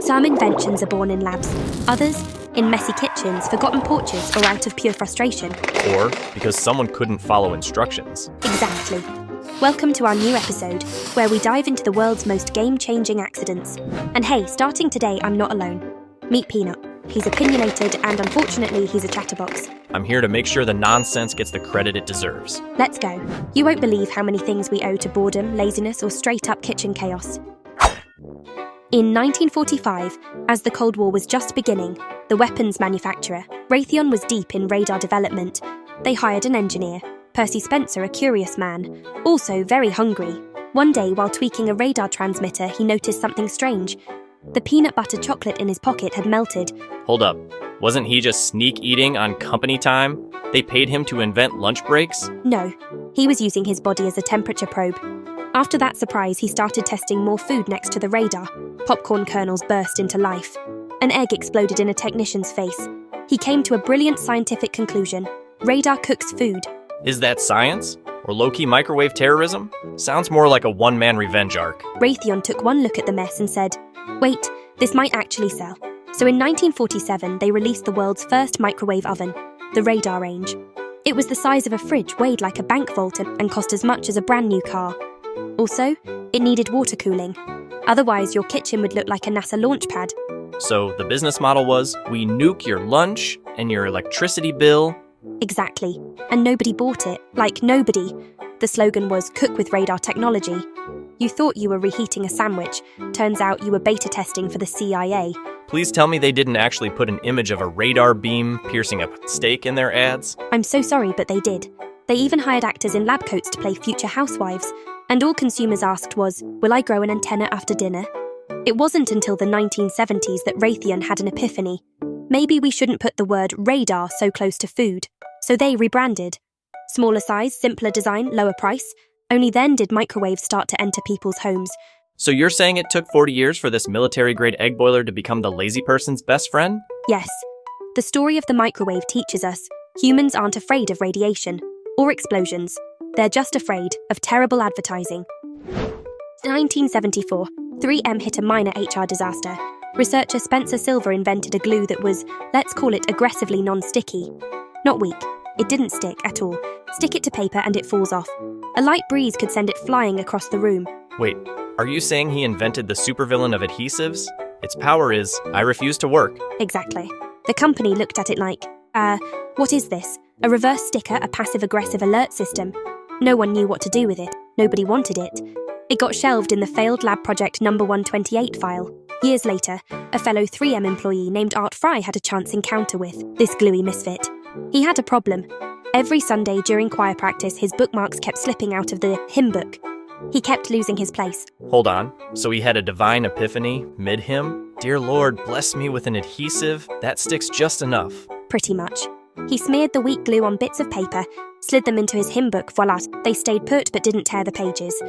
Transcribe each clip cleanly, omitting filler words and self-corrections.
Some inventions are born in labs, others in messy kitchens, forgotten porches, or out of pure frustration. Or because someone couldn't follow instructions. Exactly. Welcome to our new episode, where we dive into the world's most game-changing accidents. And hey, starting today, I'm not alone. Meet Peanut. He's opinionated, and unfortunately, he's a chatterbox. I'm here to make sure the nonsense gets the credit it deserves. Let's go. You won't believe how many things we owe to boredom, laziness, or straight-up kitchen chaos. In 1945, as the Cold War was just beginning, the weapons manufacturer, Raytheon, was deep in radar development. They hired an engineer, Percy Spencer, a curious man, also very hungry. One day, while tweaking a radar transmitter, he noticed something strange. The peanut butter chocolate in his pocket had melted. Hold up. Wasn't he just sneak eating on company time? They paid him to invent lunch breaks? No, he was using his body as a temperature probe. After that surprise, he started testing more food next to the radar. Popcorn kernels burst into life. An egg exploded in a technician's face. He came to a brilliant scientific conclusion. Radar cooks food. Is that science? Or low-key microwave terrorism? Sounds more like a one-man revenge arc. Raytheon took one look at the mess and said, "Wait, this might actually sell." So in 1947, they released the world's first microwave oven, the Radar Range. It was the size of a fridge, weighed like a bank vault, and cost as much as a brand new car. Also, it needed water cooling. Otherwise, your kitchen would look like a NASA launch pad. So the business model was, we nuke your lunch and your electricity bill. Exactly. And nobody bought it. Like, nobody. The slogan was, "Cook with radar technology." You thought you were reheating a sandwich. Turns out you were beta testing for the CIA. Please tell me they didn't actually put an image of a radar beam piercing a steak in their ads? I'm so sorry, but they did. They even hired actors in lab coats to play future housewives. And all consumers asked was, "Will I grow an antenna after dinner?" It wasn't until the 1970s that Raytheon had an epiphany. Maybe we shouldn't put the word radar so close to food. So they rebranded. Smaller size, simpler design, lower price. Only then did microwaves start to enter people's homes. So you're saying it took 40 years for this military-grade egg boiler to become the lazy person's best friend? Yes. The story of the microwave teaches us humans aren't afraid of radiation or explosions. They're just afraid of terrible advertising. 1974, 3M hit a minor HR disaster. Researcher Spencer Silver invented a glue that was, let's call it, aggressively non-sticky. Not weak. It didn't stick at all. Stick it to paper and it falls off. A light breeze could send it flying across the room. Wait, are you saying he invented the supervillain of adhesives? Its power is, I refuse to work. Exactly. The company looked at it like, what is this? A reverse sticker, a passive-aggressive alert system? No one knew what to do with it. Nobody wanted it. It got shelved in the failed lab project number 128 file. Years later, a fellow 3M employee named Art Fry had a chance encounter with this gluey misfit. He had a problem. Every Sunday during choir practice, his bookmarks kept slipping out of the hymn book. He kept losing his place. Hold on, so he had a divine epiphany mid-hymn? Dear Lord, bless me with an adhesive that sticks just enough. Pretty much. He smeared the weak glue on bits of paper, slid them into his hymn book, voila, they stayed put but didn't tear the pages.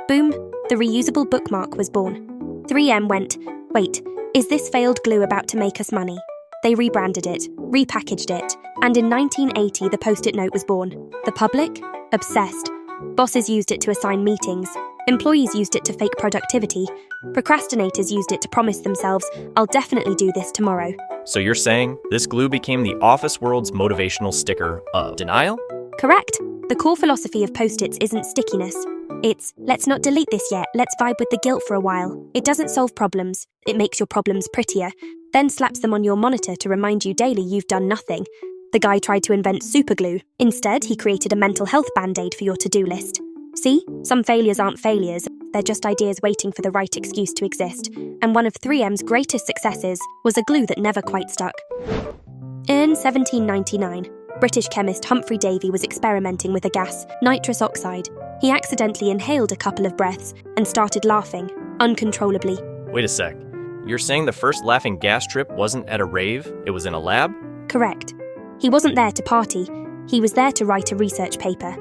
Boom, the reusable bookmark was born. 3M went, wait, is this failed glue about to make us money? They rebranded it, repackaged it, and in 1980 the Post-it note was born. The public? Obsessed. Bosses used it to assign meetings. Employees used it to fake productivity. Procrastinators used it to promise themselves, I'll definitely do this tomorrow. So you're saying this glue became the office world's motivational sticker of denial? Correct. The core philosophy of Post-its isn't stickiness. It's, let's not delete this yet, let's vibe with the guilt for a while. It doesn't solve problems. It makes your problems prettier, then slaps them on your monitor to remind you daily you've done nothing. The guy tried to invent superglue. Instead, he created a mental health band-aid for your to-do list. See? Some failures aren't failures. They're just ideas waiting for the right excuse to exist. And one of 3M's greatest successes was a glue that never quite stuck. In 1799, British chemist Humphrey Davy was experimenting with a gas, nitrous oxide. He accidentally inhaled a couple of breaths and started laughing, uncontrollably. Wait a sec. You're saying the first laughing gas trip wasn't at a rave, it was in a lab? Correct. He wasn't there to party. He was there to write a research paper.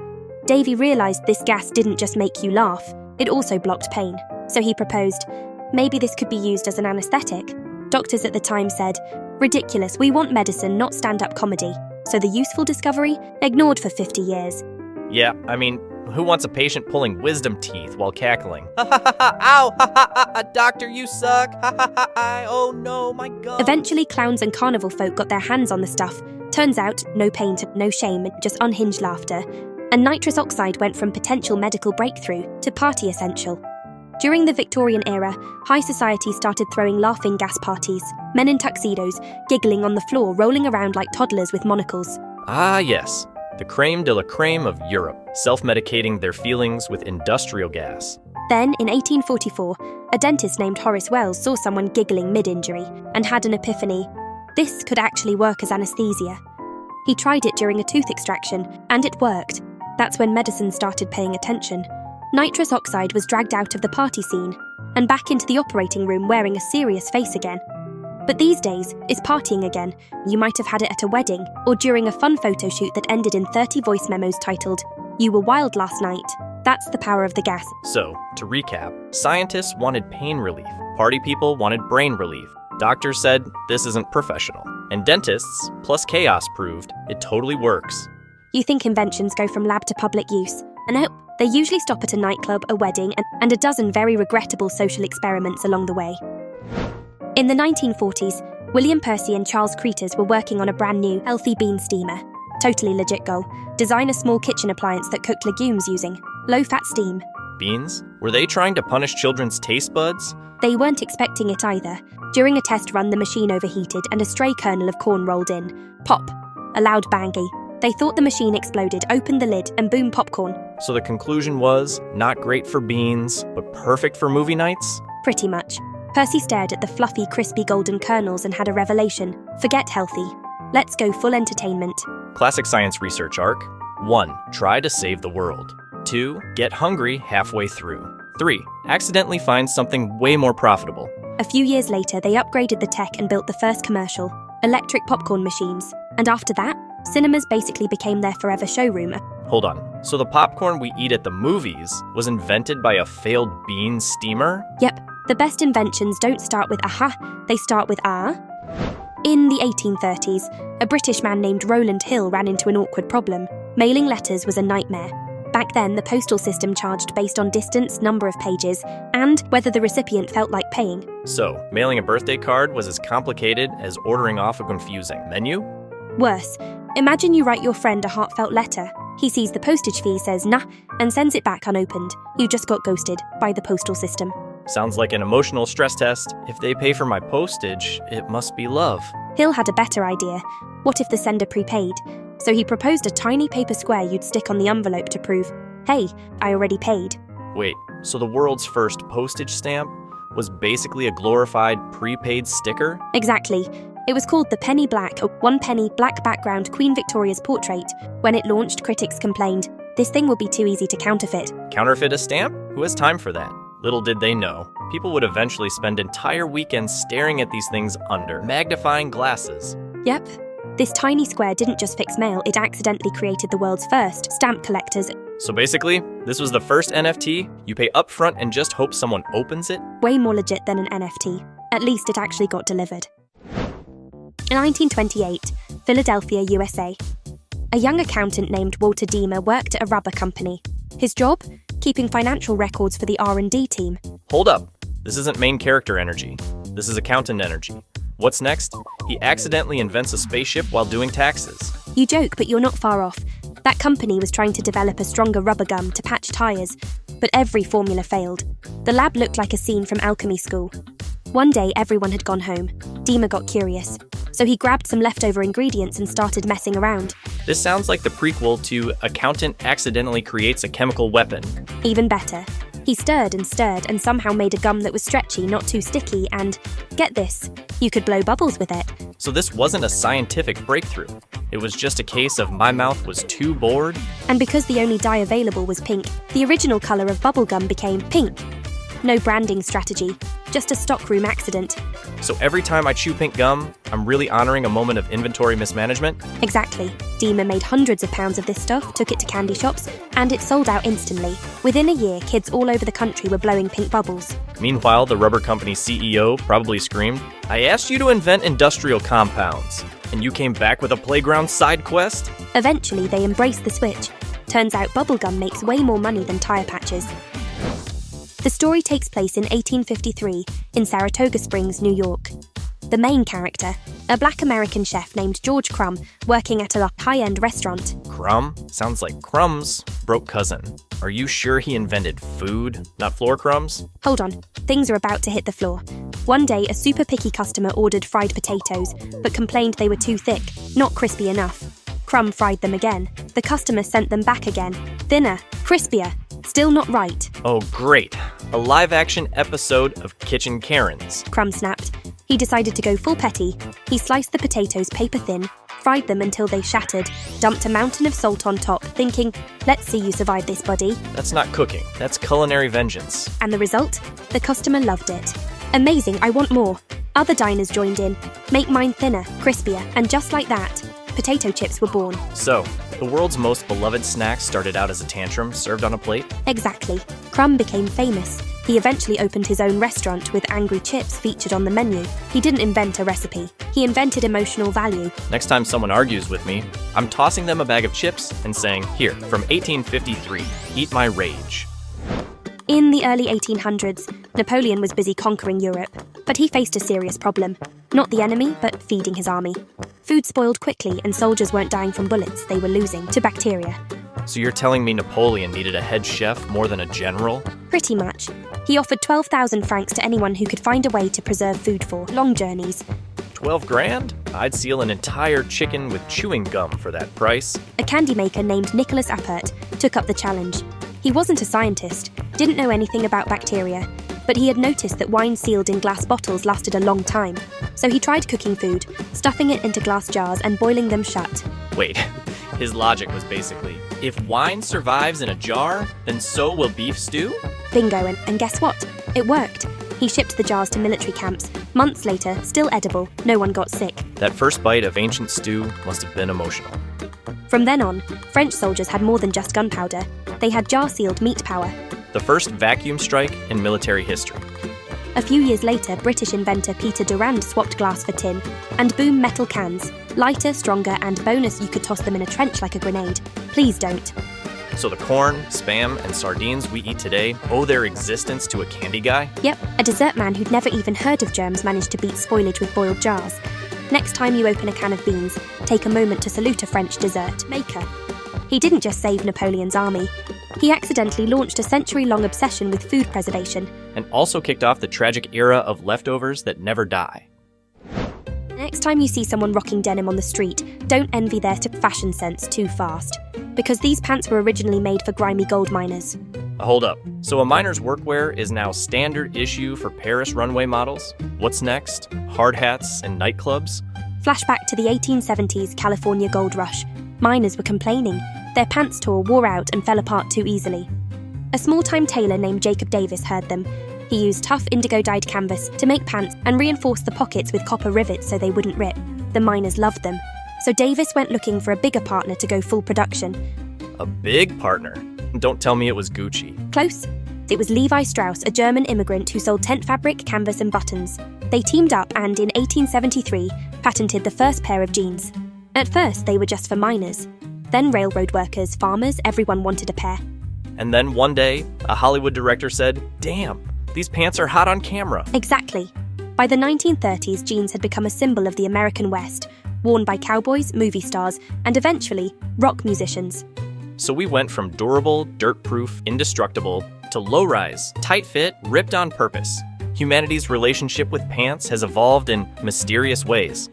Davy realised this gas didn't just make you laugh, it also blocked pain. So he proposed, maybe this could be used as an anaesthetic. Doctors at the time said, ridiculous, we want medicine, not stand-up comedy. So the useful discovery, ignored for 50 years. Yeah, I mean, Who wants a patient pulling wisdom teeth while cackling? Ha ha ha ha, ow, ha ha ha, ha, doctor, you suck, ha ha ha ha, oh no, my God. Eventually, clowns and carnival folk got their hands on the stuff. Turns out, no pain, no shame, just unhinged laughter. And nitrous oxide went from potential medical breakthrough to party essential. During the Victorian era, high society started throwing laughing gas parties, men in tuxedos, giggling on the floor, rolling around like toddlers with monocles. Ah yes, the creme de la creme of Europe, self-medicating their feelings with industrial gas. Then, in 1844, a dentist named Horace Wells saw someone giggling mid-injury and had an epiphany. This could actually work as anesthesia. He tried it during a tooth extraction, and it worked. That's when medicine started paying attention. Nitrous oxide was dragged out of the party scene and back into the operating room wearing a serious face again. But these days, it's partying again. You might have had it at a wedding or during a fun photo shoot that ended in 30 voice memos titled, "You were wild last night." That's the power of the gas. So, to recap, scientists wanted pain relief, party people wanted brain relief, doctors said this isn't professional, and dentists, plus chaos proved it totally works. You think inventions go from lab to public use? No, they usually stop at a nightclub, a wedding, and a dozen very regrettable social experiments along the way. In the 1940s, William Percy and Charles Cretors were working on a brand new, healthy bean steamer. Totally legit goal. Design a small kitchen appliance that cooked legumes using low-fat steam. Beans? Were they trying to punish children's taste buds? They weren't expecting it either. During a test run, the machine overheated and a stray kernel of corn rolled in. Pop. A loud bangy. They thought the machine exploded, opened the lid, and boom, popcorn. So the conclusion was, not great for beans, but perfect for movie nights? Pretty much. Percy stared at the fluffy, crispy golden kernels and had a revelation. Forget healthy. Let's go full entertainment. Classic science research arc. 1. Try to save the world. 2. Get hungry halfway through. 3. Accidentally find something way more profitable. A few years later, they upgraded the tech and built the first commercial, electric popcorn machines. And after that, cinemas basically became their forever showroom. Hold on. So the popcorn we eat at the movies was invented by a failed bean steamer? Yep. The best inventions don't start with aha, they start with ah. In the 1830s, a British man named Rowland Hill ran into an awkward problem. Mailing letters was a nightmare. Back then, the postal system charged based on distance, number of pages, and whether the recipient felt like paying. So, mailing a birthday card was as complicated as ordering off a confusing menu? Worse, imagine you write your friend a heartfelt letter. He sees the postage fee, says nah, and sends it back unopened. You just got ghosted by the postal system. Sounds like an emotional stress test. If they pay for my postage, it must be love. Hill had a better idea. What if the sender prepaid? So he proposed a tiny paper square you'd stick on the envelope to prove, hey, I already paid. Wait, so the world's first postage stamp was basically a glorified prepaid sticker? Exactly. It was called the Penny Black, a 1 penny black background Queen Victoria's portrait. When it launched, critics complained, this thing will be too easy to counterfeit. Counterfeit a stamp? Who has time for that? Little did they know, people would eventually spend entire weekends staring at these things under magnifying glasses. Yep. This tiny square didn't just fix mail, it accidentally created the world's first stamp collectors. So basically, this was the first NFT, you pay upfront and just hope someone opens it? Way more legit than an NFT. At least it actually got delivered. In 1928, Philadelphia, USA. A young accountant named Walter Deemer worked at a rubber company. His job? Keeping financial records for the R&D team. Hold up. This isn't main character energy. This is accountant energy. What's next? He accidentally invents a spaceship while doing taxes. You joke, but you're not far off. That company was trying to develop a stronger rubber gum to patch tires, but every formula failed. The lab looked like a scene from alchemy school. One day, everyone had gone home. Deemer got curious, so he grabbed some leftover ingredients and started messing around. This sounds like the prequel to Accountant Accidentally Creates a Chemical Weapon. Even better. He stirred and somehow made a gum that was stretchy, not too sticky, and, get this, you could blow bubbles with it. So this wasn't a scientific breakthrough. It was just a case of my mouth was too bored. And because the only dye available was pink, the original colour of bubblegum became pink. No branding strategy, just a stockroom accident. So every time I chew pink gum, I'm really honoring a moment of inventory mismanagement? Exactly. Deemer made hundreds of pounds of this stuff, took it to candy shops, and it sold out instantly. Within a year, kids all over the country were blowing pink bubbles. Meanwhile, the rubber company's CEO probably screamed, I asked you to invent industrial compounds, and you came back with a playground side quest? Eventually, they embraced the switch, Turns out bubblegum makes way more money than tire patches. The story takes place in 1853 in Saratoga Springs, New York. The main character, a black American chef named George Crumb, working at a high-end restaurant. Crumb? Sounds like crumbs. Broke cousin. Are you sure he invented food, not floor crumbs? Hold on, things are about to hit the floor. One day, a super picky customer ordered fried potatoes, but complained they were too thick, not crispy enough. Crumb fried them again. The customer sent them back again. Thinner, crispier, still not right. Oh, great. A live-action episode of Kitchen Karens. Crumb snapped. He decided to go full petty. He sliced the potatoes paper thin, fried them until they shattered, dumped a mountain of salt on top, thinking, let's see you survive this, buddy. That's not cooking. That's culinary vengeance. And the result? The customer loved it. Amazing, I want more. Other diners joined in. Make mine thinner, crispier, and just like that, potato chips were born. So, the world's most beloved snack started out as a tantrum served on a plate? Exactly. Crumb became famous. He eventually opened his own restaurant with angry chips featured on the menu. He didn't invent a recipe. He invented emotional value. Next time someone argues with me, I'm tossing them a bag of chips and saying, here, from 1853, eat my rage. In the early 1800s, Napoleon was busy conquering Europe, but he faced a serious problem. Not the enemy, but feeding his army. Food spoiled quickly and soldiers weren't dying from bullets, they were losing to bacteria. So you're telling me Napoleon needed a head chef more than a general? Pretty much. He offered 12,000 francs to anyone who could find a way to preserve food for long journeys. 12 grand? I'd seal an entire chicken with chewing gum for that price. A candy maker named Nicholas Appert took up the challenge. He wasn't a scientist, didn't know anything about bacteria, but he had noticed that wine sealed in glass bottles lasted a long time. So he tried cooking food, stuffing it into glass jars and boiling them shut. Wait, his logic was basically, if wine survives in a jar, then so will beef stew? Bingo, and guess what? It worked. He shipped the jars to military camps. Months later, still edible, no one got sick. That first bite of ancient stew must have been emotional. From then on, French soldiers had more than just gunpowder. They had jar-sealed meat power. The first vacuum strike in military history. A few years later, British inventor Peter Durand swapped glass for tin, and boom, metal cans. Lighter, stronger, and bonus, you could toss them in a trench like a grenade. Please don't. So the corn, spam, and sardines we eat today owe their existence to a candy guy? Yep, a dessert man who'd never even heard of germs managed to beat spoilage with boiled jars. Next time you open a can of beans, take a moment to salute a French dessert maker. He didn't just save Napoleon's army. He accidentally launched a century-long obsession with food preservation. And also kicked off the tragic era of leftovers that never die. Next time you see someone rocking denim on the street, don't envy their fashion sense too fast. Because these pants were originally made for grimy gold miners. Hold up. So a miner's workwear is now standard issue for Paris runway models? What's next? Hard hats and nightclubs? Flashback to the 1870s California gold rush. Miners were complaining. Their pants wore out and fell apart too easily. A small-time tailor named Jacob Davis heard them. He used tough indigo-dyed canvas to make pants and reinforced the pockets with copper rivets so they wouldn't rip. The miners loved them. So Davis went looking for a bigger partner to go full production. A big partner? Don't tell me it was Gucci. Close. It was Levi Strauss, a German immigrant who sold tent fabric, canvas and buttons. They teamed up and, in 1873, patented the first pair of jeans. At first, they were just for miners. Then railroad workers, farmers, everyone wanted a pair. And then one day, a Hollywood director said, "Damn, these pants are hot on camera." Exactly. By the 1930s, jeans had become a symbol of the American West, worn by cowboys, movie stars, and eventually, rock musicians. So we went from durable, dirt-proof, indestructible, to low-rise, tight-fit, ripped on purpose. Humanity's relationship with pants has evolved in mysterious ways.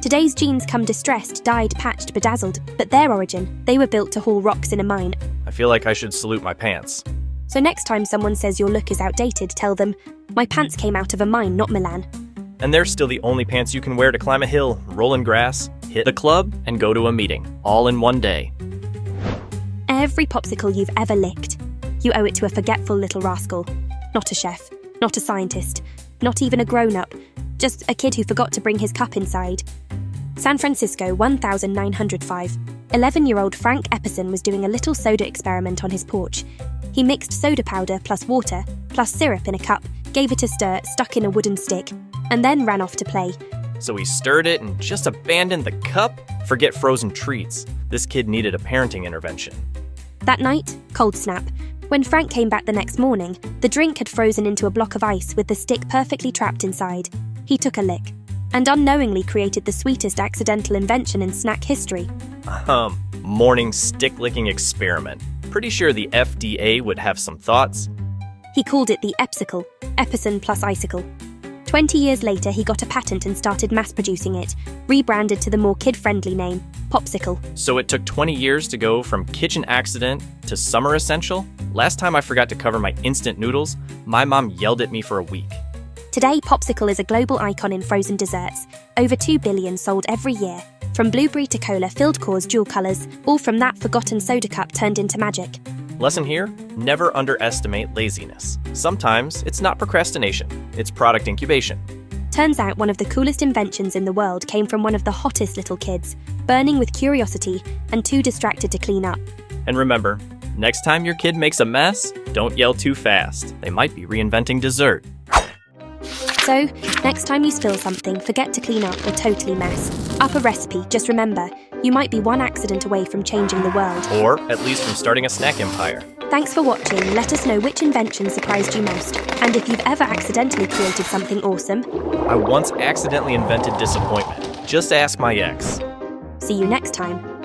Today's jeans come distressed, dyed, patched, bedazzled, but their origin, they were built to haul rocks in a mine. I feel like I should salute my pants. So next time someone says your look is outdated, tell them, my pants came out of a mine, not Milan. And they're still the only pants you can wear to climb a hill, roll in grass, hit the club, and go to a meeting, all in one day. Every popsicle you've ever licked, you owe it to a forgetful little rascal. Not a chef, not a scientist, not even a grown-up, just a kid who forgot to bring his cup inside. San Francisco, 1905. 11-year-old Frank Epperson was doing a little soda experiment on his porch. He mixed soda powder plus water, plus syrup in a cup, gave it a stir, stuck in a wooden stick, and then ran off to play. So he stirred it and just abandoned the cup? Forget frozen treats. This kid needed a parenting intervention. That night, cold snap. When Frank came back the next morning, the drink had frozen into a block of ice with the stick perfectly trapped inside. He took a lick, and unknowingly created the sweetest accidental invention in snack history. Morning stick-licking experiment. Pretty sure the FDA would have some thoughts. He called it the Epsicle, Epicin plus icicle. 20 years later, he got a patent and started mass-producing it, rebranded to the more kid-friendly name, Popsicle. So it took 20 years to go from kitchen accident to summer essential? Last time I forgot to cover my instant noodles, my mom yelled at me for a week. Today, Popsicle is a global icon in frozen desserts. Over 2 billion sold every year. From blueberry to cola, filled cores, dual colours, all from that forgotten soda cup turned into magic. Lesson here, never underestimate laziness. Sometimes it's not procrastination, it's product incubation. Turns out one of the coolest inventions in the world came from one of the hottest little kids, burning with curiosity and too distracted to clean up. And remember, next time your kid makes a mess, don't yell too fast. They might be reinventing dessert. So, next time you spill something, forget to clean up or totally mess up a recipe. Just remember, you might be one accident away from changing the world. Or at least from starting a snack empire. Thanks for watching. Let us know which invention surprised you most. And if you've ever accidentally created something awesome. I once accidentally invented disappointment. Just ask my ex. See you next time.